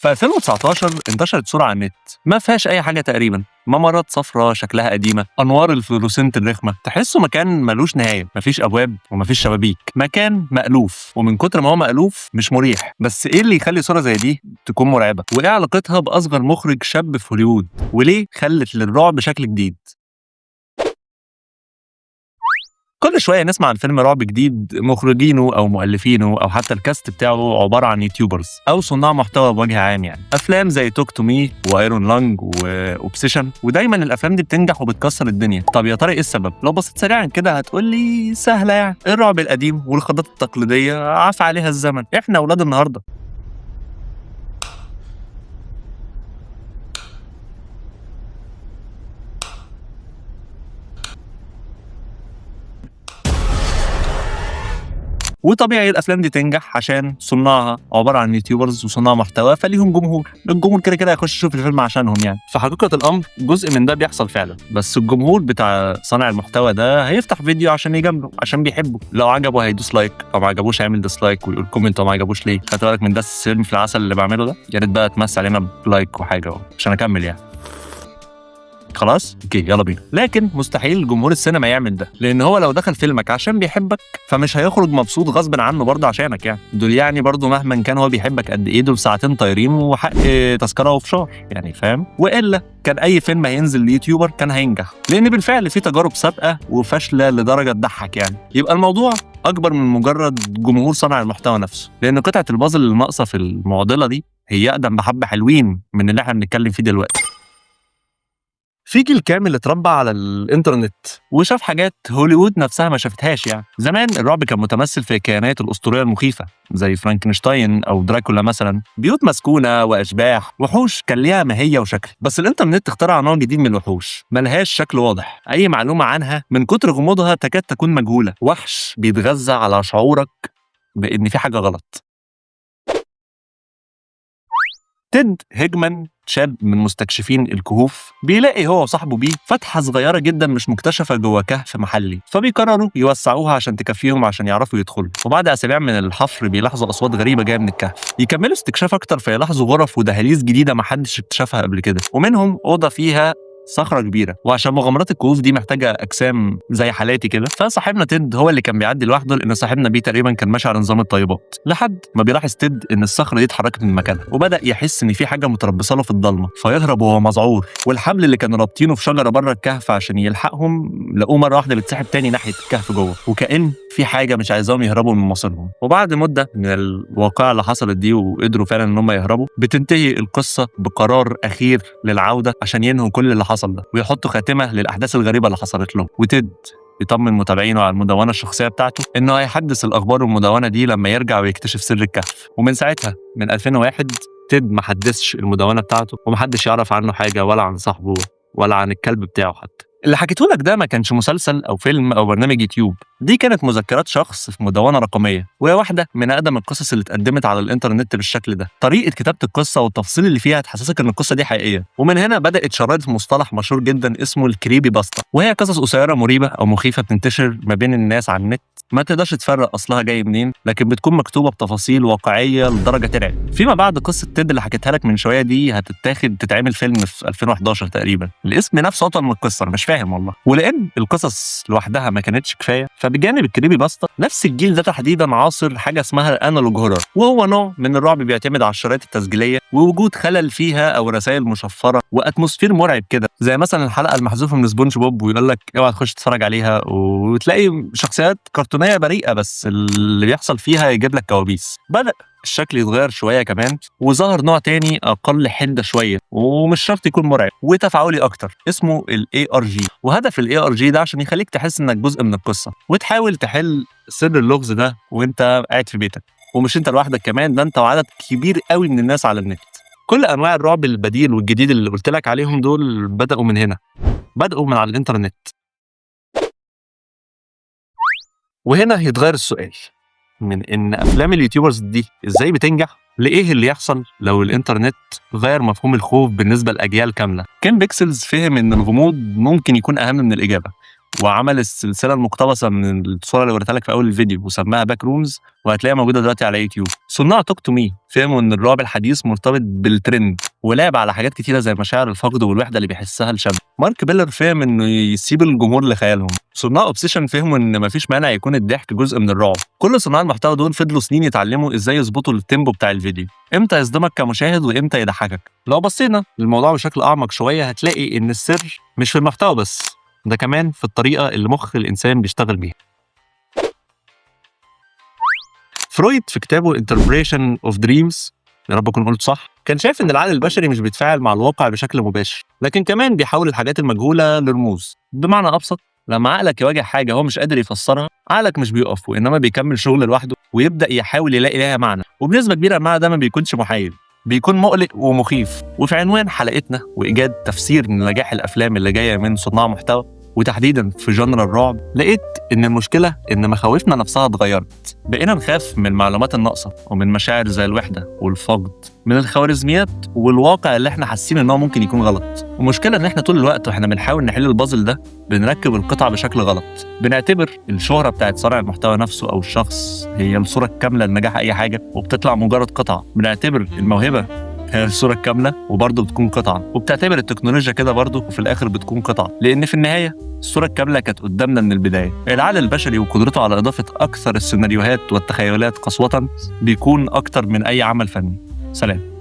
في 2019 انتشرت صورة على النت ما فيهاش أي حاجة تقريبا، ممرات صفراء شكلها قديمة، أنوار الفلوروسنت الرخمة، تحسه مكان ملوش نهاية، مفيش أبواب ومفيش شبابيك، مكان مألوف، ومن كتر ما هو مألوف مش مريح. بس إيه اللي يخلي صورة زي دي تكون مرعبة؟ وإيه علاقتها بأصغر مخرج شاب في هوليوود؟ وليه خلت للرعب شكل جديد؟ كل شوية نسمع عن فيلم رعب جديد مخرجينه أو مؤلفينه أو حتى الكاست بتاعه عبارة عن يوتيوبرز أو صناع محتوى بوجه عام، يعني أفلام زي توك تو مي وأيرون لانج وأوبسيشن، ودايما الأفلام دي بتنجح وبتكسر الدنيا. طب يا ترى إيه السبب؟ لو بصيت سريعا كده هتقول لي سهلة، يعني الرعب القديم والخضات التقليدية عفى عليها الزمن، إحنا أولاد النهاردة. وطبيعي الافلام دي تنجح عشان صناعها عباره عن يوتيوبرز وصناع محتوى، فليهم جمهور، الجمهور كده كده هيخش يشوف الفيلم عشانهم يعني. في حقيقه الامر جزء من ده بيحصل فعلا، بس الجمهور بتاع صانع المحتوى ده هيفتح فيديو عشان يجامله، عشان بيحبه. لو عجبه هيدوس لايك، لو ما عجبوش هيعمل ديسلايك ويقول كومنت ما عجبوش ليه. خدت بالك من ده السر في العسل اللي بعمله ده؟ يا ريت بقى تمسي علينا بلايك وحاجه عشان اكمل يعني. خلاص اوكي يلا بينا. لكن مستحيل جمهور السينما يعمل ده، لان هو لو دخل فيلمك عشان بيحبك فمش هيخرج مبسوط غصب عنه برضه عشانك. يعني دول يعني برضه مهما كان هو بيحبك قد ايه، دول ساعتين طايرين وحق تذكره وفشار يعني، فاهم؟ والا كان اي فيلم هينزل ليوتيوبر كان هينجح، لان بالفعل في تجارب سابقه وفاشله لدرجه تضحك يعني. يبقى الموضوع اكبر من مجرد جمهور صنع المحتوى نفسه، لان قطعه البازل الناقصه في المعضله دي هي اقدم بحبه حلوين من اللي احنا بنتكلم فيه دلوقتي. في جيل كامل اتربى على الانترنت وشاف حاجات هوليوود نفسها ما شافتهاش. يعني زمان الرعب كان متمثل في الكائنات الاسطوريه المخيفه زي فرانكنشتاين او دراكولا مثلا، بيوت مسكونه واشباح، وحوش كان ليها ماهيه وشكل. بس الانترنت اخترع نوع جديد من الوحوش ملهاش شكل واضح، اي معلومه عنها من كتر غموضها تكاد تكون مجهوله، وحش بيتغذى على شعورك بان في حاجه غلط. تيد هيجمان شاب من مستكشفين الكهوف بيلاقي هو وصاحبه بيه فتحة صغيرة جدا مش مكتشفة جوه كهف محلي، فبيقرروا يوسعوها عشان تكفيهم عشان يعرفوا يدخلوا. وبعد أسابيع من الحفر بيلاحظوا أصوات غريبة جاية من الكهف، يكملوا استكشاف أكتر فيلاحظوا غرف ودهاليز جديدة محدش اكتشفها قبل كده، ومنهم أوضة فيها صخرة كبيرة. وعشان مغامرات الكهوف دي محتاجة أجسام زي حالاتي كده، فصاحبنا تيد هو اللي كان بيعدي لوحده، لأن صاحبنا بيه تقريبا كان ماشي على نظام الطيبات، لحد ما بيلاحظ تيد إن الصخرة دي اتحركت من مكانها، وبدأ يحس إن في حاجة متربصة له في الضلمة، فيهرب وهو مذعور. والحبل اللي كانوا رابطينه في شجرة بره الكهف عشان يلحقهم لقوه مرة واحدة بيتسحب تاني ناحية الكهف جوه، وكأن في حاجة مش عايزاهم يهربوا من مصيرهم. وبعد مدة من الواقعة اللي حصلت دي وقدروا فعلا إن هم يهربوا، بتنتهي القصة بقرار أخير للعودة عشان ينهوا كل اللي حصل ده ويحطوا خاتمة للأحداث الغريبة اللي حصلت له. وتيد يطمن متابعينه على المدونة الشخصية بتاعته إنه هيحدث الأخبار المدونة دي لما يرجع ويكتشف سر الكهف. ومن ساعتها من 2001 تيد ما حدثش المدونة بتاعته، ومحدش يعرف عنه حاجة ولا عن صاحبه ولا عن الكلب بتاعه حتى. اللي حكيته لك ده ما كانش مسلسل أو فيلم أو برنامج يوتيوب، دي كانت مذكرات شخص في مدونة رقمية، وهي واحدة من أقدم القصص اللي اتقدمت على الإنترنت بالشكل ده. طريقة كتابة القصة والتفاصيل اللي فيها تحسسك إن القصة دي حقيقية. ومن هنا بدأت شرارة مصطلح مشهور جدا اسمه الكريبي باستا، وهي قصص قصيرة مريبة أو مخيفة بتنتشر ما بين الناس على النت، ما تقدرش تفرق أصلها جاي منين، لكن بتكون مكتوبة بتفاصيل واقعية لدرجة ترعب. فيما بعد قصة تيد اللي حكيتها لك من شوية دي هتتاخد تتعمل فيلم في 2011 تقريبا. الاسم نفسه أطول من القصة، أنا مش فاهم والله. ولأن القصص لوحدها ما كانتش كفاية، فبجانب الكريبي باستا نفس الجيل ده تحديدا عاصر حاجة اسمها الانالوج هورر، وهو نوع من الرعب بيعتمد على الشرايط التسجيلية ووجود خلل فيها أو رسائل مشفرة وأتموسفير مرعب كده، زي مثلا الحلقة المحذوفة من سبونج بوب ويقول لك اوعى تخش تتفرج عليها، وتلاقي شخصيات كرتونية بريئة بس اللي بيحصل فيها يجيب لك كوابيس. بدأ الشكل يتغير شوية كمان، وظهر نوع تاني أقل حدة شوية ومش شرط يكون مرعب وتفاعلي أكتر، اسمه ال ARG. وهدف ال ARG ده عشان يخليك تحس إنك جزء من القصة وتحاول تحل سر اللغز ده وإنت قاعد في بيتك. ومش إنت لوحدك كمان، ده إنت وعدد كبير قوي من الناس على النت. كل أنواع الرعب البديل والجديد اللي قلت لك عليهم دول بدأوا من هنا، بدأوا من على الإنترنت. وهنا يتغير السؤال من إن أفلام اليوتيوبرز دي إزاي بتنجح لإيه اللي يحصل لو الإنترنت غير مفهوم الخوف بالنسبة لأجيال كاملة. كان بيكسلز فهم إن الغموض ممكن يكون أهم من الإجابة، وعمل السلسله المقتبسه من الصوره اللي وريتها لك في اول الفيديو وسماها باك رومز، وهتلاقيها موجوده دلوقتي على يوتيوب. صناع توك تو مي فهموا ان الرعب الحديث مرتبط بالترند، ولعب على حاجات كتيره زي مشاعر الفقد والوحده اللي بيحسها الشاب. مارك بيلر فهم انه يسيب الجمهور لخيالهم. صناع اوبسيشن فهموا ان مفيش مانع يكون الضحك جزء من الرعب. كل صناع المحتوى دول فضلوا سنين يتعلموا ازاي يظبطوا التيمبو بتاع الفيديو، امتى يصدمك كمشاهد وامتى يضحكك. لو بصينا للموضوع بشكل اعمق شويه هتلاقي ان السر مش في المحتوى بس، ده كمان في الطريقه اللي مخ الانسان بيشتغل بيها. فرويد في كتابه Interpretation of Dreams، يا رب اكون قلت صح، كان شايف ان العقل البشري مش بيتفاعل مع الواقع بشكل مباشر، لكن كمان بيحول الحاجات المجهوله لرموز. بمعنى ابسط، لما عقلك يواجه حاجه هو مش قادر يفسرها، عقلك مش بيقف وانما بيكمل شغل لوحده ويبدا يحاول يلاقي لها معنى. وبنسبه كبيره المعنى ده ما بيكونش محايد، بيكون مقلق ومخيف. وفي عنوان حلقتنا وايجاد تفسير لنجاح الافلام اللي جايه من صناع محتوى وتحديدا في جنرا الرعب، لقيت ان المشكله ان مخاوفنا نفسها اتغيرت. بقينا نخاف من المعلومات الناقصه ومن مشاعر زي الوحده والفقد، من الخوارزميات والواقع اللي احنا حاسين ان هو ممكن يكون غلط. والمشكله ان احنا طول الوقت واحنا بنحاول نحل البازل ده بنركب القطع بشكل غلط. بنعتبر الشهره بتاعت صانع المحتوى نفسه او الشخص هي الصوره الكامله لنجاح اي حاجه، وبتطلع مجرد قطعه. بنعتبر الموهبه هي الصورة الكاملة وبرضه بتكون قطعة، وبتعتبر التكنولوجيا كده برضه وفي الآخر بتكون قطعة، لأن في النهاية الصورة الكاملة كانت قدامنا من البداية. العقل البشري وقدرته على إضافة أكثر السيناريوهات والتخيلات قسوة بيكون أكتر من أي عمل فني. سلام.